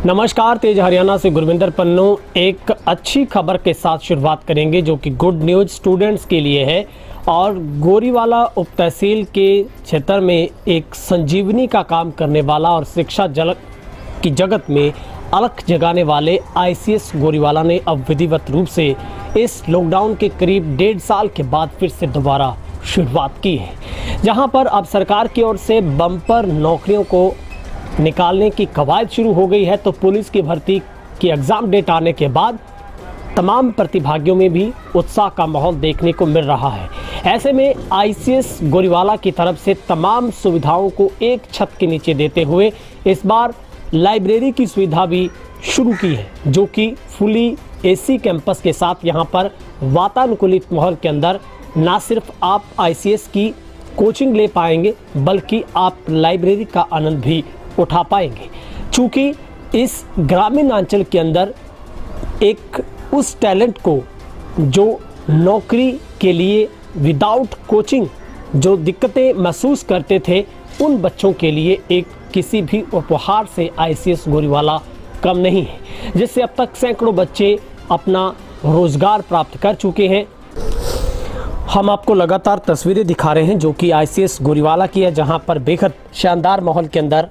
नमस्कार, तेज हरियाणा से गुरविंदर पन्नू एक अच्छी खबर के साथ शुरुआत करेंगे जो कि गुड न्यूज़ स्टूडेंट्स के लिए है। और गोरीवाला उप तहसील के क्षेत्र में एक संजीवनी का काम करने वाला और शिक्षा की जगत में अलख जगाने वाले आईसीएस गोरीवाला ने अब विधिवत रूप से इस लॉकडाउन के करीब 1.5 साल के बाद फिर से दोबारा शुरुआत की है, जहां पर अब सरकार की ओर से बम्पर नौकरियों को निकालने की कवायद शुरू हो गई है। तो पुलिस की भर्ती की एग्ज़ाम डेट आने के बाद तमाम प्रतिभागियों में भी उत्साह का माहौल देखने को मिल रहा है। ऐसे में आईसीएस गोरीवाला की तरफ से तमाम सुविधाओं को एक छत के नीचे देते हुए इस बार लाइब्रेरी की सुविधा भी शुरू की है, जो कि फुली एसी कैंपस के साथ यहाँ पर वातानुकूलित माहौल के अंदर ना सिर्फ आप आईसीएस की कोचिंग ले पाएंगे बल्कि आप लाइब्रेरी का आनंद भी उठा पाएंगे। चूँकि इस ग्रामीण अंचल के अंदर एक उस टैलेंट को जो नौकरी के लिए विदाउट कोचिंग जो दिक्कतें महसूस करते थे, उन बच्चों के लिए एक किसी भी उपहार से आईसीएस गोरीवाला कम नहीं है, जिससे अब तक सैकड़ों बच्चे अपना रोज़गार प्राप्त कर चुके हैं। हम आपको लगातार तस्वीरें दिखा रहे हैं जो कि आईसीएस गोरीवाला की है, जहां पर बेहद शानदार माहौल के अंदर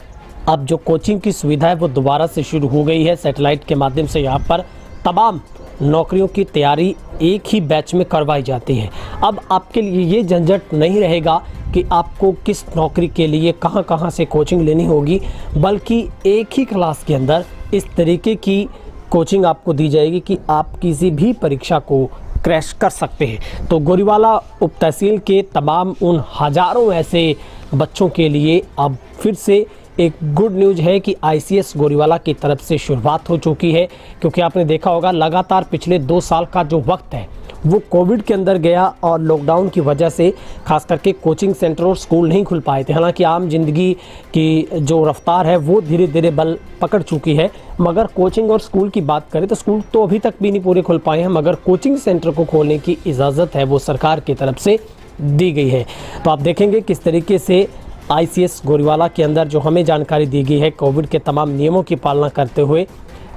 अब जो कोचिंग की सुविधा है वो दोबारा से शुरू हो गई है। सैटेलाइट के माध्यम से यहाँ पर तमाम नौकरियों की तैयारी एक ही बैच में करवाई जाती है। अब आपके लिए ये झंझट नहीं रहेगा कि आपको किस नौकरी के लिए कहाँ कहाँ से कोचिंग लेनी होगी, बल्कि एक ही क्लास के अंदर इस तरीके की कोचिंग आपको दी जाएगी कि आप किसी भी परीक्षा को क्रैश कर सकते हैं। तो गोरीवाला उप तहसील के तमाम उन हज़ारों ऐसे बच्चों के लिए अब फिर से एक गुड न्यूज़ है कि आईसीएस गोरीवाला की तरफ से शुरुआत हो चुकी है। क्योंकि आपने देखा होगा लगातार पिछले 2 साल का जो वक्त है वो कोविड के अंदर गया और लॉकडाउन की वजह से खास करके कोचिंग सेंटर और स्कूल नहीं खुल पाए थे। हालांकि आम जिंदगी की जो रफ्तार है वो धीरे धीरे बल पकड़ चुकी है, मगर कोचिंग और स्कूल की बात करें तो स्कूल तो अभी तक भी नहीं पूरे खुल पाए हैं, मगर कोचिंग सेंटर को खोलने की इजाज़त है वो सरकार की तरफ से दी गई है। तो आप देखेंगे किस तरीके से आईसीएस गोरीवाला के अंदर जो हमें जानकारी दी गई है, कोविड के तमाम नियमों की पालना करते हुए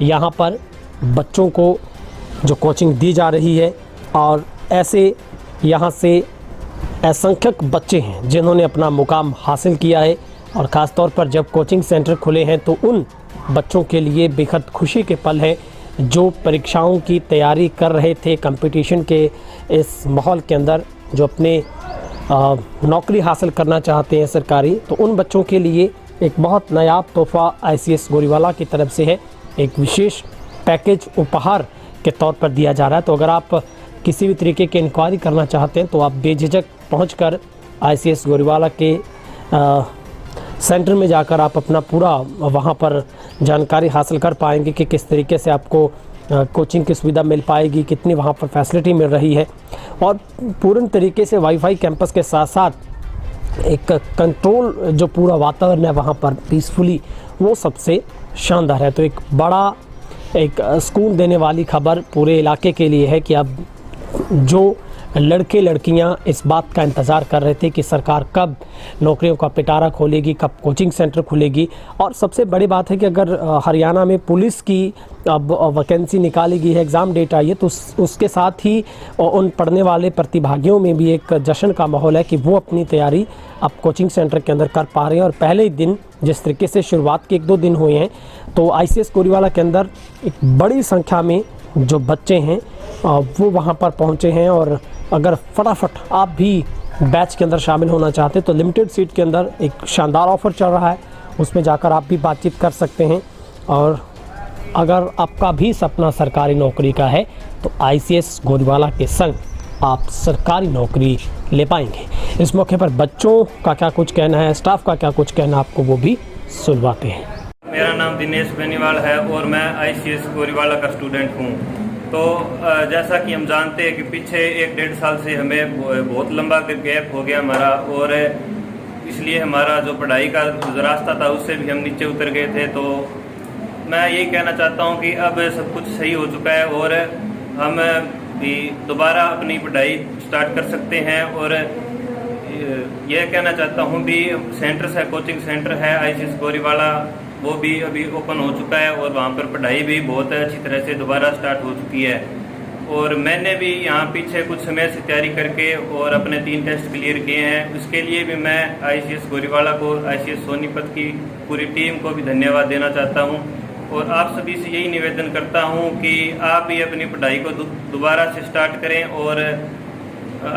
यहाँ पर बच्चों को जो कोचिंग दी जा रही है। और ऐसे यहाँ से असंख्यक बच्चे हैं जिन्होंने अपना मुकाम हासिल किया है, और ख़ास तौर पर जब कोचिंग सेंटर खुले हैं तो उन बच्चों के लिए बेहद खुशी के पल हैं जो परीक्षाओं की तैयारी कर रहे थे कंपटीशन के इस माहौल के अंदर, जो अपने नौकरी हासिल करना चाहते हैं सरकारी। तो उन बच्चों के लिए एक बहुत नायाब तोहफ़ा आईसीएस गोरीवाला की तरफ से है, एक विशेष पैकेज उपहार के तौर पर दिया जा रहा है। तो अगर आप किसी भी तरीके की इंक्वायरी करना चाहते हैं तो आप बेझिझक पहुंचकर आईसीएस गोरीवाला के सेंटर में जाकर आप अपना पूरा वहां पर जानकारी हासिल कर पाएंगे कि किस तरीके से आपको कोचिंग की सुविधा मिल पाएगी, कितनी वहाँ पर फैसिलिटी मिल रही है। और पूर्ण तरीके से वाईफाई कैंपस के साथ साथ एक कंट्रोल जो पूरा वातावरण है वहाँ पर पीसफुली, वो सबसे शानदार है। तो एक बड़ा एक सुकून देने वाली खबर पूरे इलाके के लिए है कि अब जो लड़के लड़कियां इस बात का इंतज़ार कर रहे थे कि सरकार कब नौकरियों का पिटारा खोलेगी, कब कोचिंग सेंटर खुलेगी। और सबसे बड़ी बात है कि अगर हरियाणा में पुलिस की अब वैकेंसी निकाली गई है, एग्ज़ाम डेट आई है, तो उसके साथ ही उन पढ़ने वाले प्रतिभागियों में भी एक जश्न का माहौल है कि वो अपनी तैयारी अब कोचिंग सेंटर के अंदर कर पा रहे हैं। और पहले ही दिन जिस तरीके से शुरुआत के 1-2 दिन हुए हैं, तो आईसीएस गोरीवाला के अंदर एक बड़ी संख्या में जो बच्चे हैं वो वहाँ पर पहुँचे हैं। और अगर फटाफट आप भी बैच के अंदर शामिल होना चाहते हैं तो लिमिटेड सीट के अंदर एक शानदार ऑफ़र चल रहा है, उसमें जाकर आप भी बातचीत कर सकते हैं। और अगर आपका भी सपना सरकारी नौकरी का है तो आईसीएस गोरीवाला के संग आप सरकारी नौकरी ले पाएंगे। इस मौके पर बच्चों का क्या कुछ कहना है, स्टाफ का क्या कुछ कहना है, आपको वो भी सुनवाते हैं। मेरा नाम दिनेश बेनीवाल है और मैं आईसीएस गोरीवाला का स्टूडेंट हूँ। तो जैसा कि हम जानते हैं कि पीछे 1-1.5 साल से हमें बहुत लंबा गैप हो गया हमारा, और इसलिए हमारा जो पढ़ाई का जो रास्ता था उससे भी हम नीचे उतर गए थे। तो मैं यही कहना चाहता हूँ कि अब सब कुछ सही हो चुका है और हम भी दोबारा अपनी पढ़ाई स्टार्ट कर सकते हैं। और यह कहना चाहता हूँ भी सेंटर है, कोचिंग सेंटर है आईसीएस गोरीवाला वो भी अभी ओपन हो चुका है और वहाँ पर पढ़ाई भी बहुत अच्छी तरह से दोबारा स्टार्ट हो चुकी है। और मैंने भी यहाँ पीछे कुछ समय से तैयारी करके और अपने 3 टेस्ट क्लियर किए हैं। उसके लिए भी मैं ICS गोरीवाला को, ICS सोनीपत की पूरी टीम को भी धन्यवाद देना चाहता हूँ। और आप सभी से यही निवेदन करता हूँ कि आप भी अपनी पढ़ाई को दोबारा से स्टार्ट करें और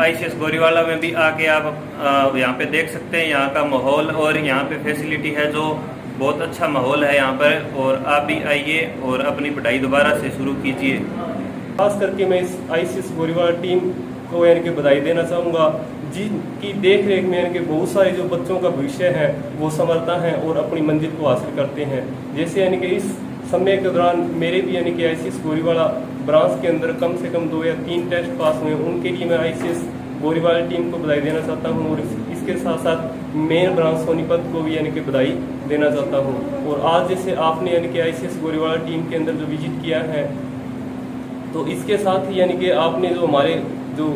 ICS गोरीवाला में भी आके आप यहाँ पे देख सकते हैं यहाँ का माहौल और यहाँ पे फैसिलिटी है जो बहुत अच्छा माहौल है यहाँ पर। और आप भी आइए और अपनी पढ़ाई दोबारा से शुरू कीजिए। खास करके मैं इस ICS गोरीवाला टीम को यानी कि बधाई देना चाहूँगा, जिनकी देख रेख में यानी कि बहुत सारे जो बच्चों का भविष्य है वो संवरता है और अपनी मंजिल को हासिल करते हैं। जैसे यानी कि इस समय के दौरान मेरे भी यानी कि ICS गोरीवाला ब्रांच के अंदर कम से कम 2 या 3 टेस्ट पास हुए, उनके लिए मैं ICS गोरीवाला टीम को बधाई देना चाहता हूँ। और इसके साथ साथ मेन ब्रांच सोनीपत को भी यानी कि बधाई देना चाहता हूँ। और आज जैसे आपने यानी कि ICS गोरीवाला टीम के अंदर जो विजिट किया है, तो इसके साथ ही यानी कि आपने जो हमारे जो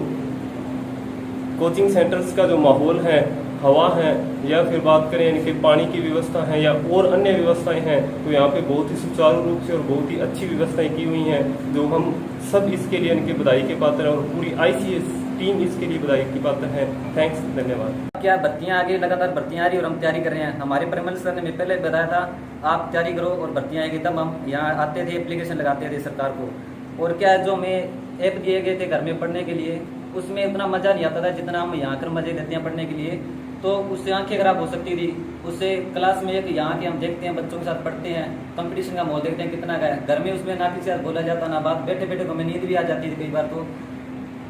कोचिंग सेंटर्स का जो माहौल है, हवा है, या फिर बात करें यानी कि पानी की व्यवस्था है या और अन्य व्यवस्थाएं हैं, तो यहाँ पे बहुत ही सुचारू रूप से और बहुत ही अच्छी व्यवस्थाएं की हुई हैं, जो हम सब इसके लिए यानी कि बधाई के पात्र हैं और पूरी ICS टीम इसके लिए बधाई की पात्र है। थैंक्स, धन्यवाद। क्या भर्तियां आगे लगातार भर्तियां आ रही और हम तैयारी कर रहे हैं। हमारे परिमल सर ने मैं पहले बताया था आप तैयारी करो और भर्तियां आएगी, तब हम यहाँ आते थे, एप्लीकेशन लगाते थे सरकार को। और क्या जो मैं ऐप दिए गए थे घर में पढ़ने के लिए, उसमें उतना मज़ा नहीं आता था जितना हम यहाँ कर मज़े लेते हैं पढ़ने के लिए। तो उससे आंखें खराब हो सकती थी। उससे क्लास में एक यहाँ के हम देखते हैं बच्चों के साथ पढ़ते हैं, कंपटीशन का माहौल देखते हैं कितना का है। घर में उसमें ना किसी से बोला जाता ना बात, बैठे बैठे हमें नींद भी आ जाती थी कई बार।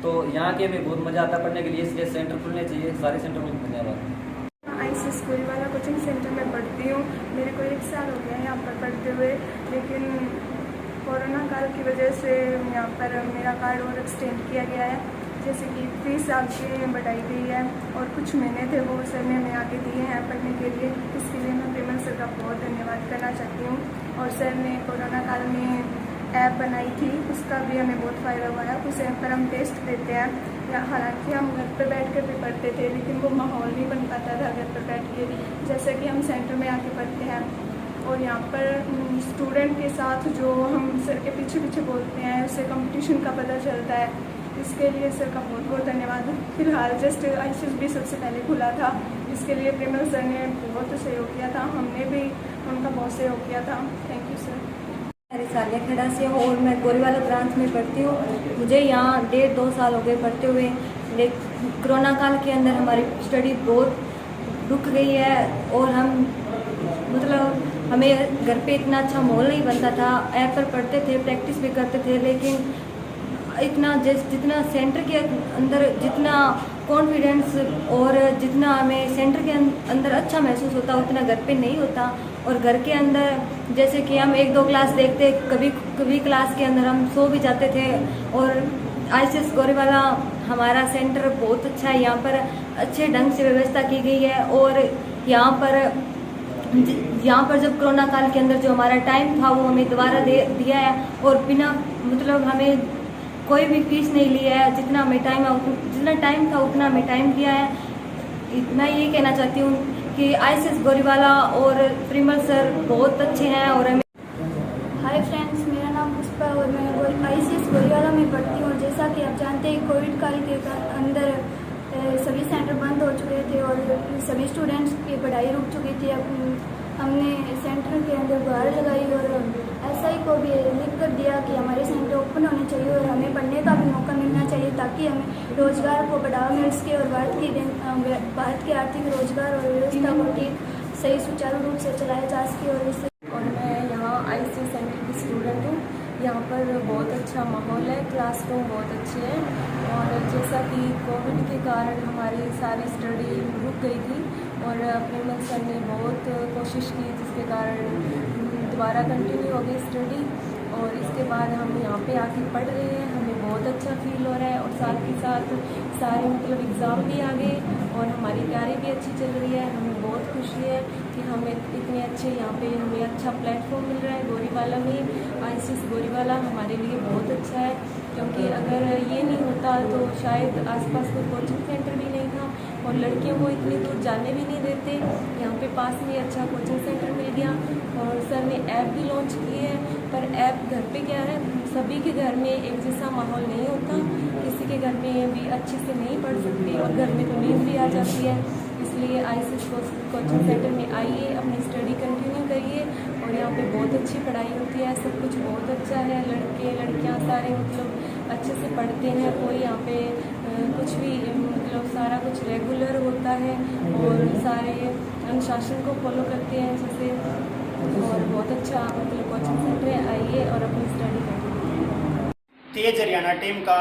तो यहाँ के में बहुत मज़ा आता पढ़ने के लिए, इसलिए सेंटर खुलने चाहिए, सारे सेंटर को धन्यवाद। ICS गोरीवाला कोचिंग सेंटर में पढ़ती हूँ। मेरे को 1 साल हो गया है यहाँ पर पढ़ते हुए, लेकिन कोरोना काल की वजह से यहाँ पर मेरा कार्ड और एक्सटेंड किया गया है। जैसे कि फीस आपकी बढ़ाई गई है और कुछ महीने थे वो सर ने हमें आगे दिए हैं पढ़ने के लिए। इसके लिए मैं प्रेमल सर का बहुत धन्यवाद करना चाहती हूँ। और सर ने कोरोना काल में ऐप बनाई थी, उसका भी हमें बहुत फ़ायदा हुआ है। उस ऐप पर हम टेस्ट देते हैं, या हालांकि हम घर पर बैठ कर भी पढ़ते थे, लेकिन वो माहौल नहीं बन पाता था घर पर बैठ के, जैसे कि हम सेंटर में आके पढ़ते हैं। और यहाँ पर स्टूडेंट के साथ जो हम सर के पीछे पीछे बोलते हैं, उससे कंपटीशन का पता चलता है। इसके लिए सर का बहुत बहुत धन्यवाद। फिलहाल जस्ट ICS भी सबसे पहले खुला था, इसके लिए प्रेमल सर ने बहुत सहयोग किया था, हमने भी उनका बहुत सहयोग किया था। Thank you sir. मैं सालिया खेड़ा से हूँ और मैं गोरीवाला ब्रांच में पढ़ती हूँ। मुझे यहाँ 1.5-2 साल हो गए पढ़ते हुए। लेकिन कोरोना काल के अंदर हमारी स्टडी बहुत रुक गई है और हम मतलब हमें घर पे इतना अच्छा माहौल नहीं बनता था। ऐप पर पढ़ते थे, प्रैक्टिस भी करते थे, लेकिन इतना जितना सेंटर के अंदर जितना कॉन्फिडेंस और जितना हमें सेंटर के अंदर अच्छा महसूस होता उतना घर पे नहीं होता। और घर के अंदर जैसे कि हम 1-2 क्लास देखते, कभी क्लास के अंदर हम सो भी जाते थे। और ICS गोरीवाला हमारा सेंटर बहुत अच्छा है, यहाँ पर अच्छे ढंग से व्यवस्था की गई है। और यहाँ पर जब कोरोना काल के अंदर जो हमारा टाइम था वो हमें दोबारा दिया है और बिना मतलब हमें कोई भी फीस नहीं ली है। जितना टाइम था उतना हमें टाइम दिया है। मैं ये कहना चाहती हूँ कि ICS गोरीवाला और प्रिमल सर बहुत अच्छे हैं। और हमें हाय फ्रेंड्स, मेरा नाम पुष्पा और मैं ICS गोरीवाला में पढ़ती हूँ। जैसा कि आप जानते हैं कोविड काल के अंदर सभी सेंटर बंद हो चुके थे और सभी स्टूडेंट्स की पढ़ाई रुक चुकी थी। हमने सेंटर के अंदर गुहार लगाई और SI को भी लिख कर दिया कि हमारे सेंटर ओपन होने चाहिए और हमें पढ़ने का भी मौका मिलना चाहिए, ताकि हमें रोज़गार को बढ़ावा मिल सके और भारत की आर्थिक रोजगार और व्यवस्था को ठीक सही सुचारू रूप से चलाया जा सके। और मैं यहाँ ICS सेंटर की स्टूडेंट हूँ। यहाँ पर बहुत अच्छा माहौल है, क्लासरूम बहुत अच्छे हैं। और जैसा कि कोविड के कारण हमारी सारी स्टडी रुक गई थी और प्रेमल सर ने बहुत कोशिश की, जिसके कारण दोबारा कंटिन्यू हो गई स्टडी। और इसके बाद हम यहाँ पे आके पढ़ रहे हैं, हमें बहुत अच्छा फील हो रहा है। और साथ ही साथ सारे मतलब एग्ज़ाम भी आ गए और हमारी तैयारी भी अच्छी चल रही है। हमें बहुत खुशी है कि हमें इतने अच्छे यहाँ पे हमें अच्छा प्लेटफॉर्म मिल रहा है गोरीवाला में। ICS गोरीवाला हमारे लिए बहुत अच्छा है, क्योंकि अगर ये नहीं होता तो शायद आसपास कोई कोचिंग सेंटर भी नहीं था और लड़कियों को इतनी दूर जाने भी नहीं देते। यहाँ पे पास में अच्छा कोचिंग सेंटर मिल गया और सर ने ऐप भी लॉन्च की है। पर ऐप घर पे क्या है, सभी के घर में एक जैसा माहौल नहीं होता, किसी के घर में भी अच्छे से नहीं पढ़ सकते और घर में तो नींद भी आ जाती है। इसलिए ICS कोचिंग सेंटर में आइए, अपनी स्टडी कंटिन्यू करिए और यहाँ पे बहुत अच्छी पढ़ाई होती है, सब कुछ बहुत अच्छा है। लड़के लड़कियाँ सारे मतलब अच्छे से पढ़ते हैं, कोई यहाँ पे कुछ भी मतलब सारा कुछ रेगुलर होता है और सारे अनुशासन को फॉलो करते हैं जैसे, और बहुत अच्छा मतलब कोचिंग सेंटर है, आइए और अपनी स्टडी करिए। तेज हरियाणा टीम का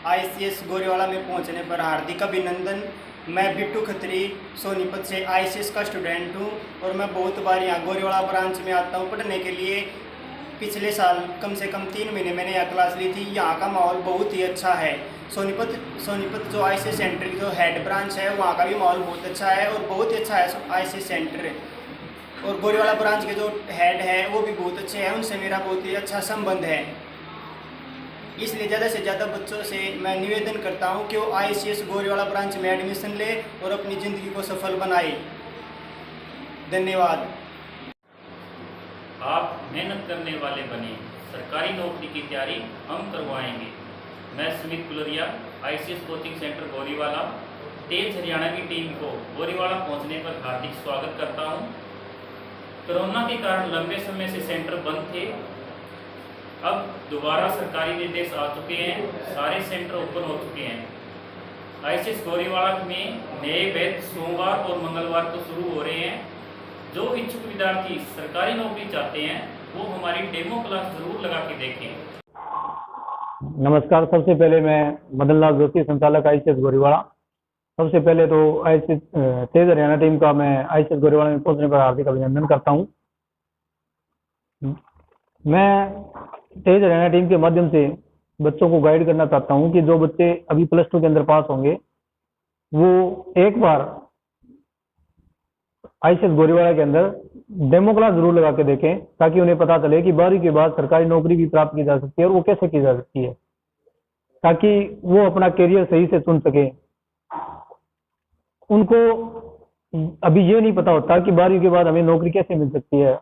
ICS गोरेवाला में पहुंचने पर हार्दिक अभिनंदन। मैं बिट्टू खत्री सोनीपत से ICS का स्टूडेंट हूं और मैं बहुत बार यहाँ गोरेवाला ब्रांच में आता हूं पढ़ने के लिए। पिछले साल कम से कम 3 महीने मैंने यहाँ क्लास ली थी। यहाँ का माहौल बहुत ही अच्छा है। सोनीपत जो ICS सेंटर की जो हेड ब्रांच है वहाँ का भी माहौल बहुत अच्छा है और बहुत ही अच्छा है ICS सेंटर। और गोरेवाला ब्रांच के जो हेड है वो भी बहुत अच्छे हैं, उनसे मेरा बहुत ही अच्छा संबंध है। इसलिए ज़्यादा से ज़्यादा बच्चों से मैं निवेदन करता हूं कि वो ICS गोरेवाला ब्रांच में एडमिशन ले और अपनी ज़िंदगी को सफल बनाए। धन्यवाद। आप मेहनत करने वाले बने, सरकारी नौकरी की तैयारी हम करवाएंगे। मैं Sumit Gularia ICS coaching centre Goriwala तेज हरियाणा की टीम को गोरीवाला पहुंचने पर हार्दिक स्वागत करता हूं। कोरोना के कारण लंबे समय से सेंटर बंद थे, अब दोबारा सरकारी निर्देश आ चुके हैं, सारे सेंटर ओपन हो चुके हैं। ICS गोरीवाला में नए बैच सोमवार और मंगलवार को शुरू हो रहे हैं। जो इच्छुक विद्यार्थी सरकारी नौकरी चाहते हैं वो हमारी डेमो क्लास जरूर लगा के देखें। नमस्कार। सबसे पहले मैं मदन लाल जोशी, संचालक ICS गोरीवाला। सबसे पहले तो ICS तेज हरियाणा टीम का मैं ICS गोरीवाला में पहुंचने पर हार्दिक अभिनंदन करता हूं। मैं तेज हरियाणा टीम के माध्यम से बच्चों को गाइड करना चाहता हूं कि जो बच्चे अभी +2 के अंदर पास होंगे वो एक बार ICS गोरीवाला के अंदर डेमो क्लास जरूर लगा के देखें, ताकि उन्हें पता चले कि 12वीं के बाद सरकारी नौकरी भी प्राप्त की जा सकती है और वो कैसे की जा सकती है, ताकि वो अपना करियर सही से चुन सके। उनको अभी ये नहीं पता होता कि 12वीं के बाद हमें नौकरी कैसे मिल सकती है।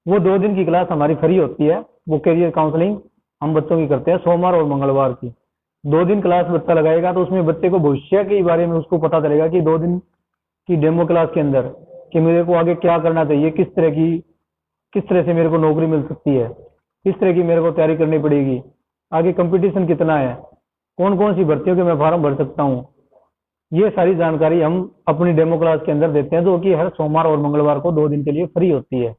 वो 2 दिन की क्लास हमारी फ्री होती है, वो करियर काउंसलिंग हम बच्चों की करते हैं सोमवार और मंगलवार की। 2 दिन क्लास बच्चा लगाएगा तो उसमें बच्चे को भविष्य के बारे में उसको पता चलेगा कि 2 दिन की डेमो क्लास के अंदर कि मेरे को आगे क्या करना चाहिए, किस तरह से मेरे को नौकरी मिल सकती है, किस तरह की मेरे को तैयारी करनी पड़ेगी, आगे कंपटीशन कितना है, कौन कौन सी भर्तियों के मैं फॉर्म भर सकता हूँ। ये सारी जानकारी हम अपनी डेमो क्लास के अंदर देते हैं, जो कि हर सोमवार और मंगलवार को 2 दिन के लिए फ्री होती है।